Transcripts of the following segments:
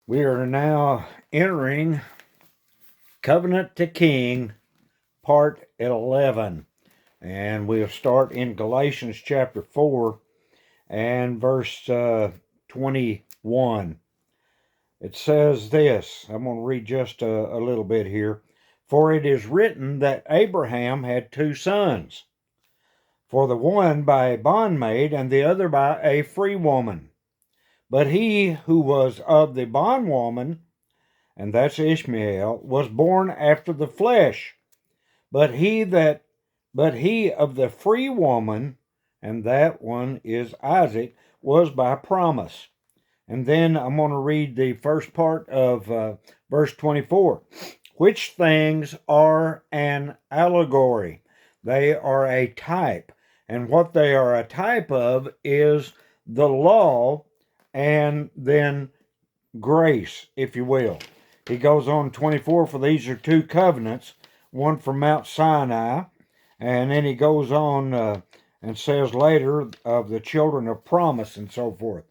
We are now entering Covenant to King, part 11. And we'll start in Galatians chapter 4 and verse 21. It says this. I'm going to read just a little bit here. For it is written that Abraham had two sons, for the one by a bondmaid and the other by a free woman. But he who was of the bondwoman, and that's Ishmael, was born after the flesh. But he of the free woman, and that one is Isaac, was by promise. And then I'm going to read the first part of verse 24. Which things are an allegory? They are a type. And what they are a type of is the law and then grace, if you will. He goes on 24, for these are two covenants, one from Mount Sinai, and then he goes on and says later of the children of promise and so forth.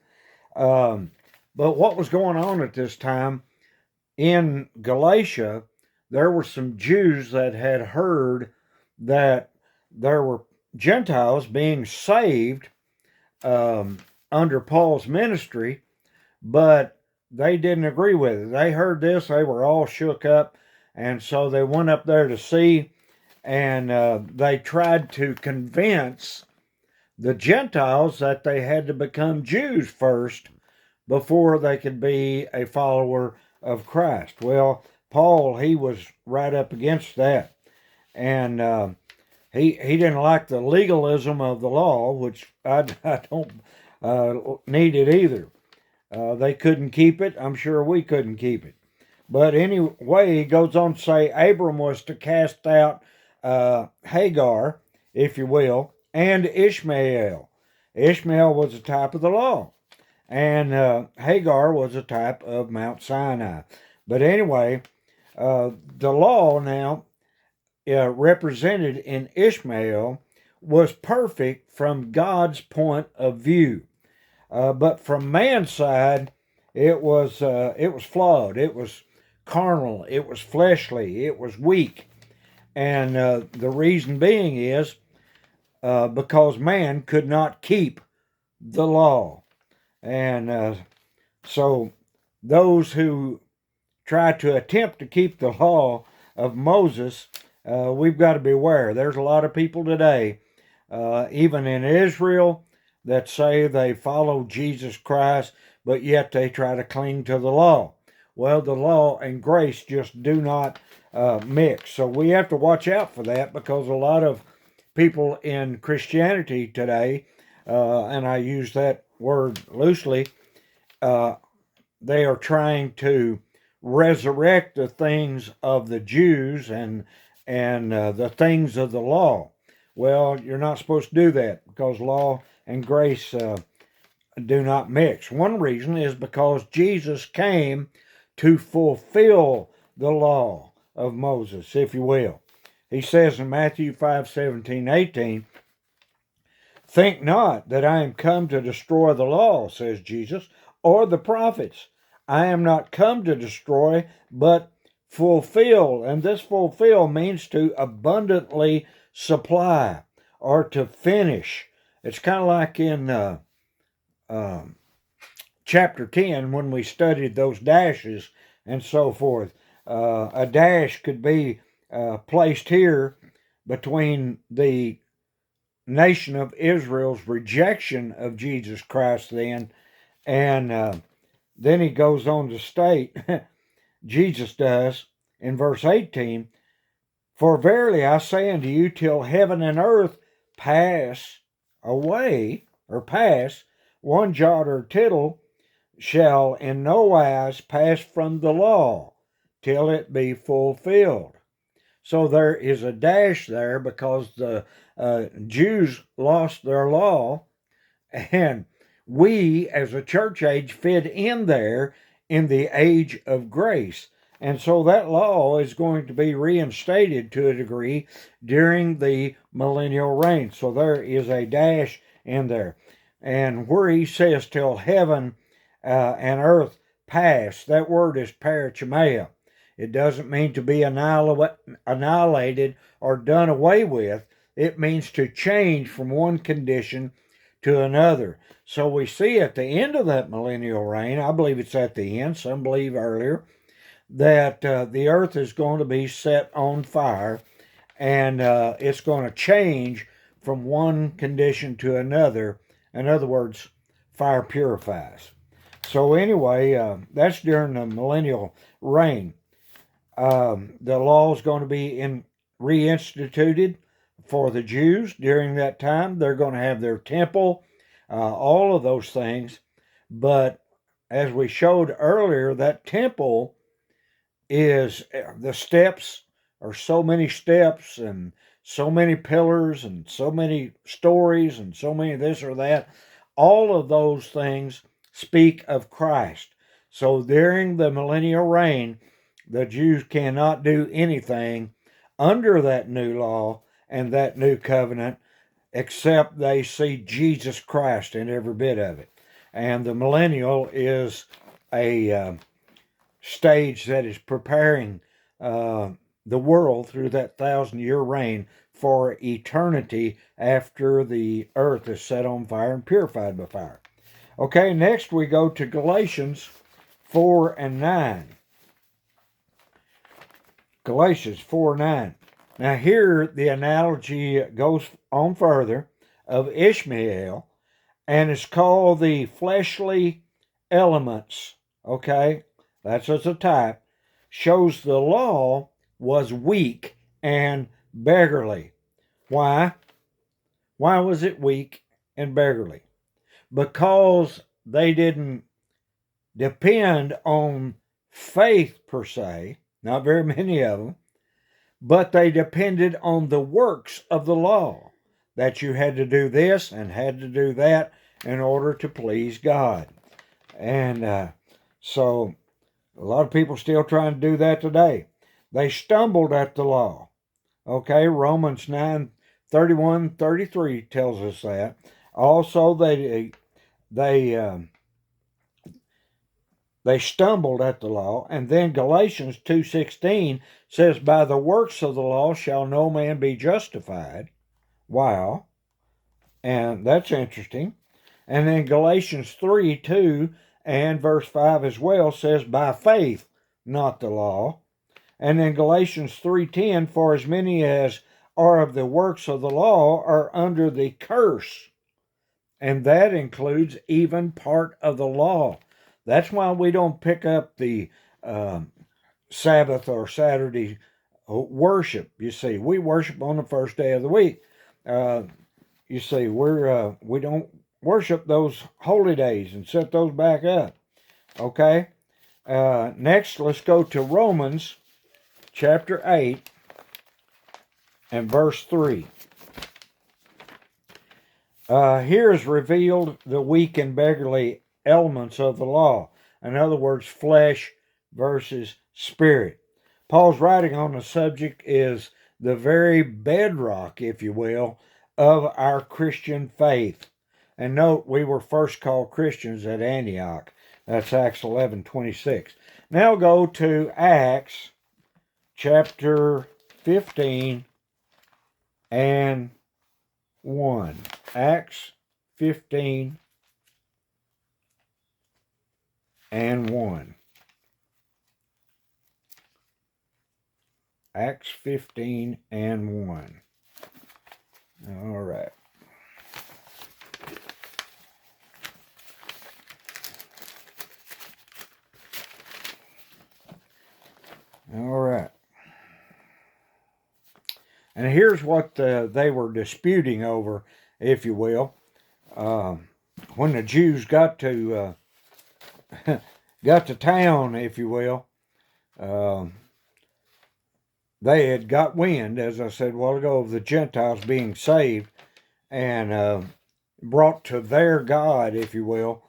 But what was going on at this time in Galatia, there were some Jews that had heard that there were Gentiles being saved under Paul's ministry, but they didn't agree with it. They heard this, they were all shook up, and so they went up there to see, and they tried to convince the Gentiles that they had to become Jews first before they could be a follower of Christ. Well, Paul, he was right up against that, and he didn't like the legalism of the law, which I don't need it either. They couldn't keep it. I'm sure we couldn't keep it. But anyway, he goes on to say Abram was to cast out Hagar, if you will, and Ishmael. Ishmael was a type of the law, and Hagar was a type of Mount Sinai. But anyway, the law now represented in Ishmael was perfect from God's point of view. But from man's side, it was flawed. It was carnal. It was fleshly. It was weak. And the reason being is because man could not keep the law. And so those who try to attempt to keep the law of Moses, we've got to beware. There's a lot of people today, even in Israel, that say they follow Jesus Christ, but yet they try to cling to the law. Well, the law and grace just do not mix. So we have to watch out for that, because a lot of people in Christianity today, and I use that word loosely, they are trying to resurrect the things of the Jews and the things of the law. Well, you're not supposed to do that, because law and grace do not mix. One reason is because Jesus came to fulfill the law of Moses, if you will. He says in Matthew 5:17-18, think not that I am come to destroy the law, says Jesus, or the prophets. I am not come to destroy, but fulfill. And this fulfill means to abundantly supply or to finish. It's kind of like in chapter 10 when we studied those dashes and so forth. A dash could be placed here between the nation of Israel's rejection of Jesus Christ then, and then he goes on to state, Jesus does, in verse 18, for verily I say unto you, till heaven and earth pass away, or pass, one jot or tittle shall in no wise pass from the law, till it be fulfilled. So there is a dash there, because the Jews lost their law, and we as a church age fit in there in the age of grace. And so that law is going to be reinstated to a degree during the millennial reign. So there is a dash in there. And where he says till heaven and earth past. That word is parachemia. It doesn't mean to be annihilated or done away with. It means to change from one condition to another. So we see at the end of that millennial reign, I believe it's at the end, some believe earlier, that the earth is going to be set on fire, and it's going to change from one condition to another. In other words, fire purifies. So anyway, that's during the millennial reign. The law is going to be reinstituted for the Jews during that time. They're going to have their temple, all of those things. But as we showed earlier, that temple is the steps are so many steps and so many pillars and so many stories and so many this or that. All of those things speak of Christ. So during the millennial reign, the Jews cannot do anything under that new law and that new covenant except they see Jesus Christ in every bit of it. And the millennial is a stage that is preparing the world through that 1,000-year reign for eternity after the earth is set on fire and purified by fire. Okay, next we go to Galatians 4 and 9. Galatians 4:9. Now here the analogy goes on further of Ishmael, and it's called the fleshly elements. Okay, that's as a type. Shows the law was weak and beggarly. Why? Why was it weak and beggarly? Because they didn't depend on faith per se, not very many of them, but they depended on the works of the law, that you had to do this and had to do that in order to please God. And so a lot of people still trying to do that today. They stumbled at the law. Okay, Romans 9:31-33 tells us that. Also, they stumbled at the law. And then Galatians 2:16 says, by the works of the law shall no man be justified. Wow. And that's interesting. And then Galatians 3:2 and verse 5 as well says, by faith, not the law. And then Galatians 3:10, for as many as are of the works of the law are under the curse. And that includes even part of the law. That's why we don't pick up the Sabbath or Saturday worship. You see, we worship on the first day of the week. You see, we don't worship those holy days and set those back up. Okay. Next, let's go to Romans chapter 8 and verse 3. Here is revealed the weak and beggarly elements of the law. In other words, flesh versus spirit. Paul's writing on the subject is the very bedrock, if you will, of our Christian faith. And note, we were first called Christians at Antioch. That's Acts 11:26. Now go to Acts chapter 15 and 1. Acts 15 and 1. Acts 15 and 1. All right. All right. And here's what they were disputing over, if you will. When the Jews got to town, if you will, they had got wind, as I said a while ago, of the Gentiles being saved and brought to their God, if you will,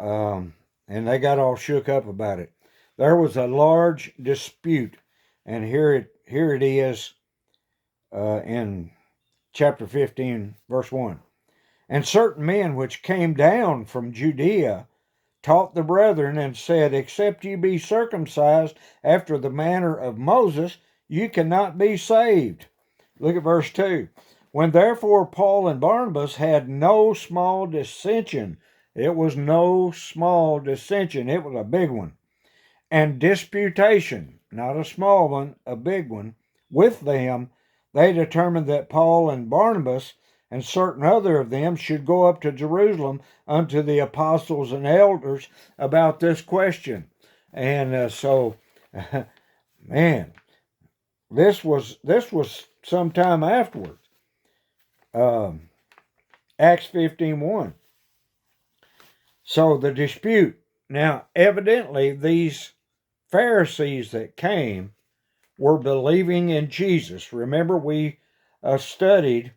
and they got all shook up about it. There was a large dispute, and here it is in chapter 15, verse 1. And certain men which came down from Judea taught the brethren and said, Except you be circumcised after the manner of Moses, you cannot be saved. Look at verse 2. When therefore Paul and Barnabas had no small dissension, it was no small dissension, it was a big one, and disputation, not a small one, a big one, with them, they determined that Paul and Barnabas and certain other of them should go up to Jerusalem unto the apostles and elders about this question. And so, man, this was sometime afterwards. Acts 15:1. So the dispute. Now, evidently, these Pharisees that came were believing in Jesus. Remember, we studied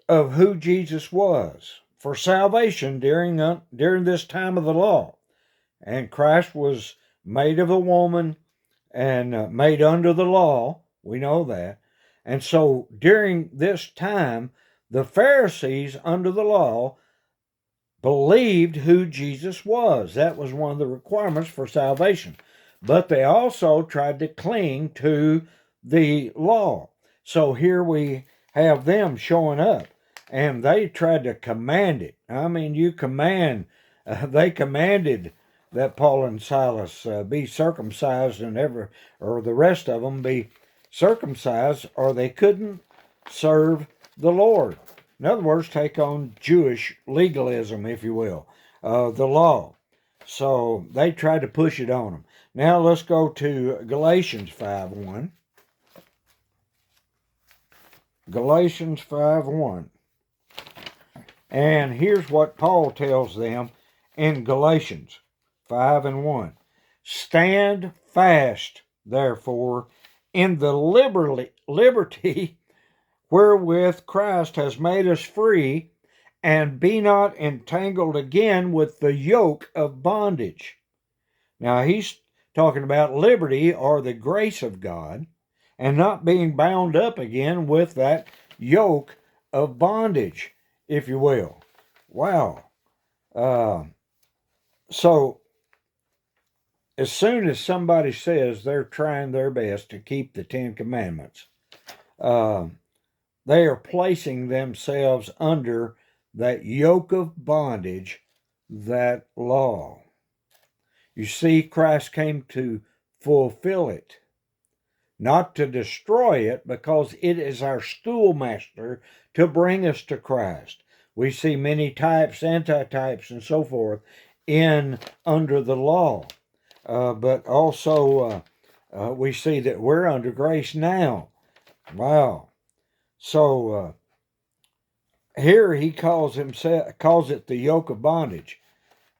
of who Jesus was for salvation during this time of the law. And Christ was made of a woman and made under the law. We know that. And so during this time, the Pharisees under the law believed who Jesus was. That was one of the requirements for salvation. But they also tried to cling to the law. So here we have them showing up, and they tried to command it. I mean, they commanded that Paul and Silas be circumcised and or the rest of them be circumcised, or they couldn't serve the Lord. In other words, take on Jewish legalism, if you will, the law. So they tried to push it on them. Now let's go to Galatians 5:1. Galatians 5:1. And here's what Paul tells them in Galatians 5:1. Stand fast, therefore, in the liberty wherewith Christ has made us free, and be not entangled again with the yoke of bondage. Now he's talking about liberty or the grace of God, and not being bound up again with that yoke of bondage, if you will. Wow. So as soon as somebody says they're trying their best to keep the Ten Commandments, they are placing themselves under that yoke of bondage, that law. You see, Christ came to fulfill it, not to destroy it, because it is our schoolmaster to bring us to Christ. We see many types, antitypes, and so forth under the law. But also we see that we're under grace now. Wow. So here he calls it the yoke of bondage.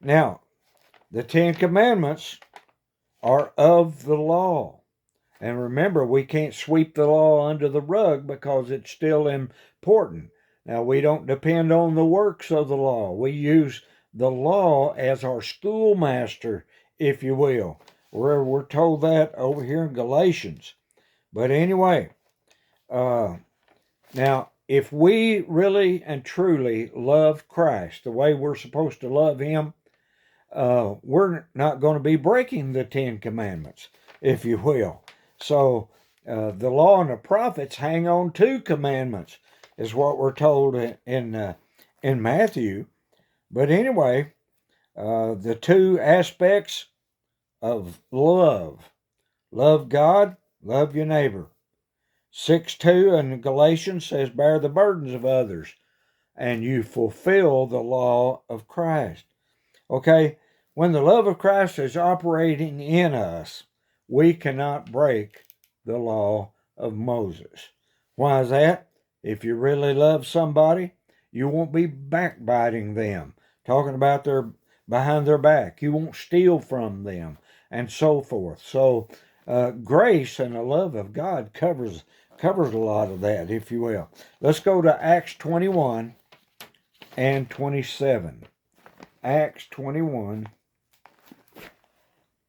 Now, the Ten Commandments are of the law. And remember, we can't sweep the law under the rug because it's still important. Now, we don't depend on the works of the law. We use the law as our schoolmaster, if you will. We're told that over here in Galatians. But anyway, now, if we really and truly love Christ the way we're supposed to love him, we're not going to be breaking the Ten Commandments, if you will. So the law and the prophets hang on two commandments, is what we're told in Matthew. But anyway, the two aspects of love God, love your neighbor. 6:2 in Galatians says, bear the burdens of others, and you fulfill the law of Christ. Okay, when the love of Christ is operating in us, we cannot break the law of Moses. Why is that? If you really love somebody, you won't be backbiting them, talking about behind their back. You won't steal from them, and so forth. So grace and the love of God covers a lot of that, if you will. Let's go to Acts 21 and 27. Acts 21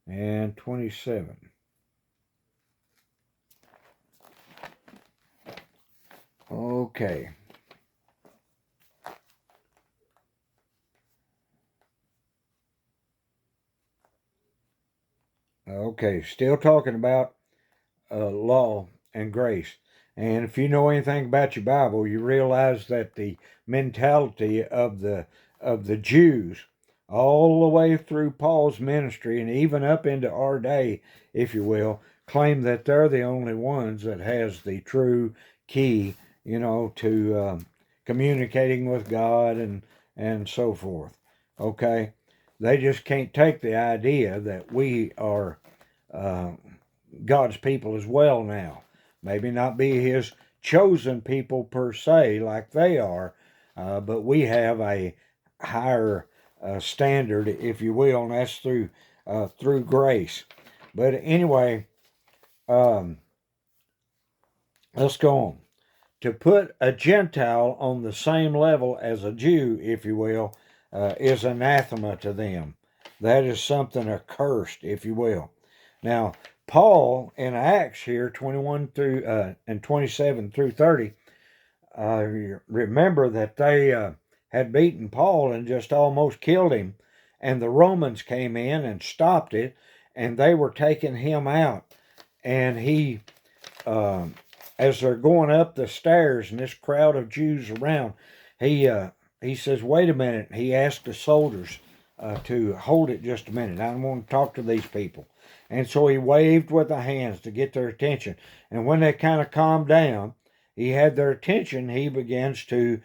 and 27. Okay. Okay, still talking about law and grace. And if you know anything about your Bible, you realize that the mentality of the Jews, all the way through Paul's ministry and even up into our day, if you will, claim that they're the only ones that has the true key, to communicating with God and so forth. Okay, they just can't take the idea that we are uh, God's people as well now. Maybe not be His chosen people per se like they are, but we have a higher standard, if you will, and that's through grace. But anyway, um, let's go on. To put a Gentile on the same level as a Jew, if you will, is anathema to them. That is something accursed, if you will. Now, Paul in Acts here, 21 through and 27 through 30, remember that they had beaten Paul and just almost killed him, and the Romans came in and stopped it, and they were taking him out, and he as they're going up the stairs and this crowd of Jews around, he says, "Wait a minute." He asked the soldiers to hold it just a minute. I want to talk to these people. And so he waved with the hands to get their attention. And when they kind of calmed down, he had their attention. He begins to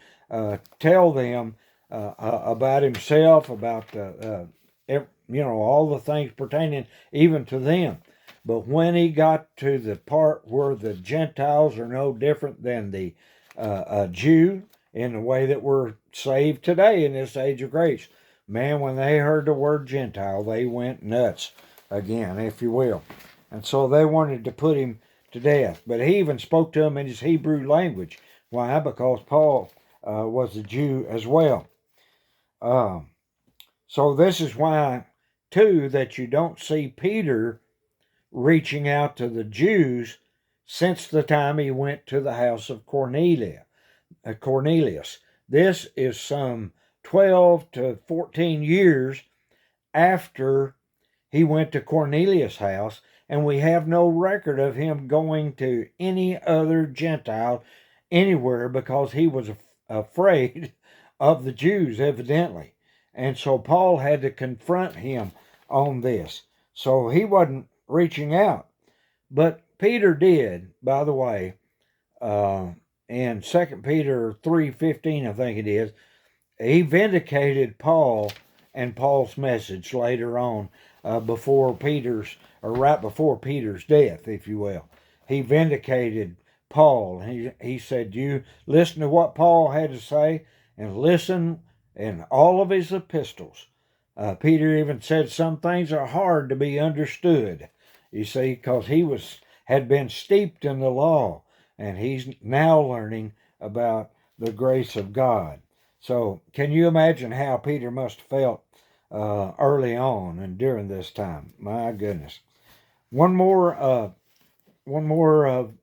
tell them about himself, about all the things pertaining even to them. But when he got to the part where the Gentiles are no different than the Jew in the way that we're saved today in this age of grace, man, when they heard the word Gentile, they went nuts again, if you will. And so they wanted to put him to death. But he even spoke to them in his Hebrew language. Why? Because Paul was a Jew as well. So this is why, too, that you don't see Peter reaching out to the Jews since the time he went to the house of Cornelius. This is some 12 to 14 years after he went to Cornelius' house, and we have no record of him going to any other Gentile anywhere because he was afraid of the Jews, evidently. And so Paul had to confront him on this. So he wasn't reaching out. But Peter did, by the way, in 2 Peter 3:15, I think it is, he vindicated Paul and Paul's message later on, before Peter's, or right before Peter's death, if you will. He vindicated Paul. He said, "You listen to what Paul had to say, and listen in all of his epistles." Peter even said some things are hard to be understood. You see, because had been steeped in the law, and he's now learning about the grace of God. So, can you imagine how Peter must have felt early on and during this time? My goodness. One more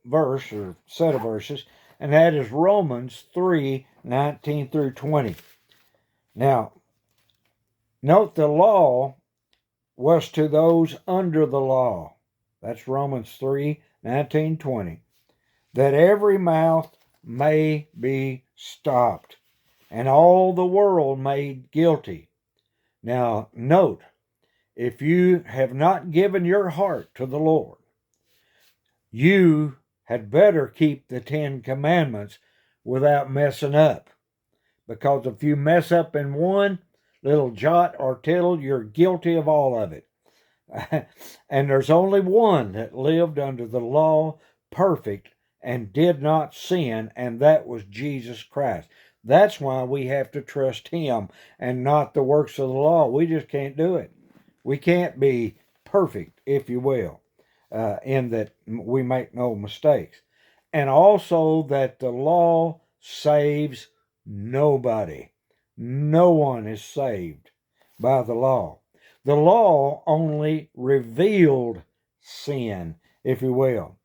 verse or set of verses, and that is Romans 3:19 through 20. Now, note the law was to those under the law. That's Romans 3:19, 20. That every mouth may be stopped, and all the world made guilty. Now, note, if you have not given your heart to the Lord, you had better keep the 10 Commandments without messing up. Because if you mess up in one little jot or tittle, you're guilty of all of it. And there's only one that lived under the law perfect and did not sin, and that was Jesus Christ. That's why we have to trust him and not the works of the law. We just can't do it. We can't be perfect, if you will, in that we make no mistakes. And also that the law saves nobody. No one is saved by the law. The law only revealed sin, if you will.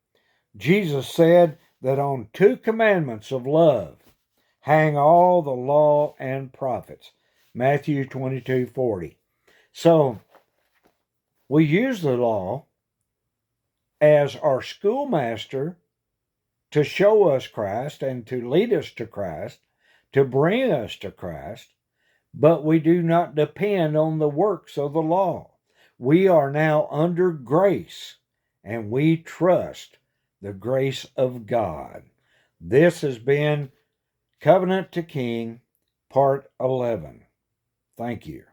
Jesus said that on 2 commandments of love hang all the law and prophets. Matthew 22:40. So, We use the law as our schoolmaster to show us Christ and to lead us to Christ, to bring us to Christ, but we do not depend on the works of the law. We are now under grace, and we trust the grace of God. This has been Covenant to King, Part 11. Thank you.